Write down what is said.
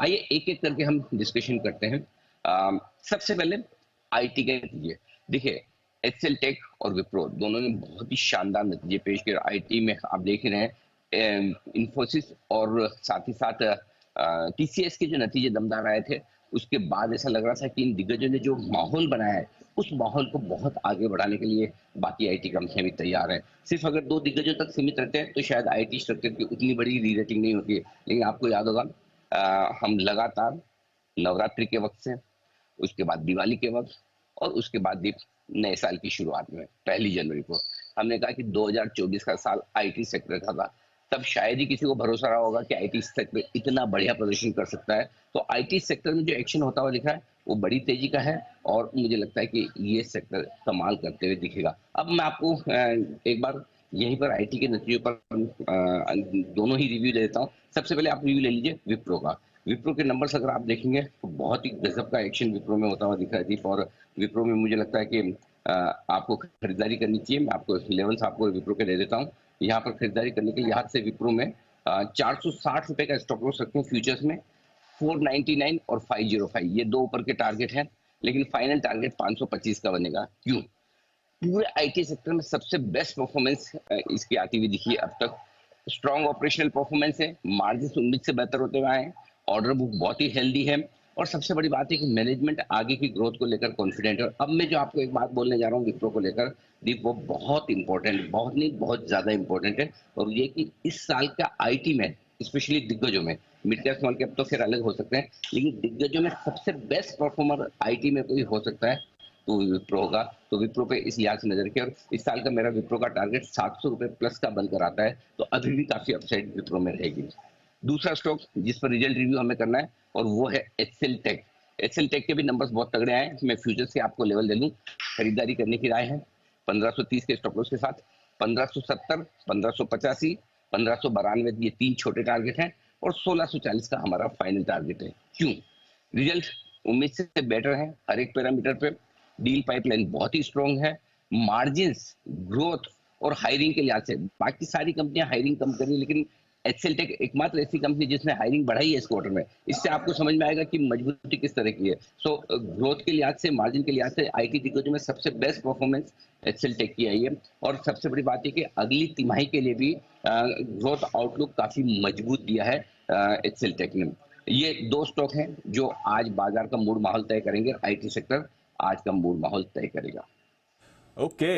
आइए एक एक करके हम डिस्कशन करते हैं। सबसे पहले आईटी के नतीजे देखिए। एक्सेल टेक और विप्रो दोनों ने बहुत ही शानदार नतीजे पेश किए। आईटी में आप देख रहे हैं इंफोसिस और साथ ही साथ टीसीएस के जो नतीजे दमदार आए थे, उसके बाद ऐसा लग रहा था कि इन दिग्गजों ने जो माहौल बनाया है उस माहौल को बहुत आगे बढ़ाने के लिए बाकी आईटी कंपनियां भी तैयार हैं। सिर्फ अगर दो दिग्गजों तक सीमित रहते हैं तो शायद आईटी स्ट्रक्चर की उतनी बड़ी री रेटिंग नहीं होती है। लेकिन आपको याद होगा हम लगातार नवरात्रि के वक्त से, उसके बाद दिवाली के वक्त और उसके बाद भी नए साल की शुरुआत में 1 जनवरी को हमने कहा कि 2024 का साल आईटी सेक्टर का था। तब शायद ही किसी को भरोसा रहा होगा कि आईटी सेक्टर इतना बढ़िया प्रदर्शन कर सकता है। तो आईटी सेक्टर में जो एक्शन होता हुआ दिखा है वो बड़ी तेजी का है और मुझे लगता है कि ये सेक्टर कमाल करते हुए दिखेगा। अब मैं आपको एक बार यहीं पर आईटी के नतीजों पर दोनों ही रिव्यू देता हूँ। सबसे पहले आप रिव्यू ले लीजिए विप्रो का। विप्रो के नंबर्स अगर आप देखेंगे तो बहुत ही गजब का एक्शन विप्रो में होता हुआ दिख रहा है दीप। और विप्रो में मुझे लगता है कि आपको खरीदारी करनी चाहिए। मैं आपको लेवल्स आपको विप्रो के दे देता हूँ। यहाँ पर खरीदारी करने के लिहाज से विप्रो में 460 रुपए का स्टॉप लॉस रखते हैं फ्यूचर्स में। 499 और 505 ये दो ऊपर के टारगेट हैं, लेकिन फाइनल टारगेट 525 का बनेगा। क्यों? पूरे आईटी सेक्टर में सबसे बेस्ट परफॉर्मेंस इसकी आती हुई दिखी है अब तक। स्ट्रॉन्ग ऑपरेशनल परफॉर्मेंस है, मार्जिन उम्मीद से बेहतर होते हुए आए हैं, ऑर्डर बुक बहुत ही हेल्दी है और सबसे बड़ी बात है कि मैनेजमेंट आगे की ग्रोथ को लेकर कॉन्फिडेंट है। अब मैं जो आपको एक बात बोलने जा रहा हूँ विप्रो को लेकर दीप, वो बहुत इंपॉर्टेंट, बहुत नहीं बहुत ज्यादा इंपॉर्टेंट है। और ये कि इस साल का आईटी में स्पेशली दिग्गजों में, मिड कैप स्मॉल कैप तो फिर अलग हो सकते हैं, लेकिन दिग्गजों में सबसे बेस्ट परफॉर्मर आईटी में कोई हो सकता है तो विप्रो होगा। तो विप्रो पे इस लिहाज से नजर रखिए। और इस साल का मेरा विप्रो का टारगेट 700 रुपए प्लस का बनकर आता है, तो अभी भी काफी अपसाइड विप्रो में रहेगी। दूसरा स्टॉक जिस पर रिजल्ट रिव्यू हमें करना है और वो है एक्सेल टेक। एक्सेल टेक के भी नंबर्स बहुत तगड़े आए हैं। मैं फ्यूचर से आपको लेवल दे दूं, खरीदारी करने की राय है 1530 के स्टॉप लॉस के साथ। 1570, 1585, 1592 ये तीन छोटे टारगेट हैं और 1640 का हमारा फाइनल टारगेट है। क्यों? रिजल्ट उम्मीद से बेटर है हर एक पैरामीटर पे। डील पाइपलाइन बहुत ही स्ट्रॉन्ग है। मार्जिन्स, ग्रोथ और हायरिंग के लिहाज से बाकी सारी कंपनियां हायरिंग कम करी, लेकिन एक्सेल टेक एकमात्र ऐसी कंपनी जिसने हायरिंग बढ़ाई है इस क्वार्टर में। इससे आपको समझ में आएगा कि मजबूती किस तरह की है। सो ग्रोथ के लिहाज से, मार्जिन के लिहाज से आईटी दिग्गजों में सबसे बेस्ट परफॉर्मेंस एक्सेल टेक की आई है। और सबसे बड़ी बात है कि अगली तिमाही के लिए भी ग्रोथ आउटलुक काफी मजबूत दिया है एक्सेल टेक ने। ये दो स्टॉक हैं जो आज बाजार का मूड माहौल तय करेंगे। आईटी सेक्टर आज का मूड माहौल तय करेगा। ओके।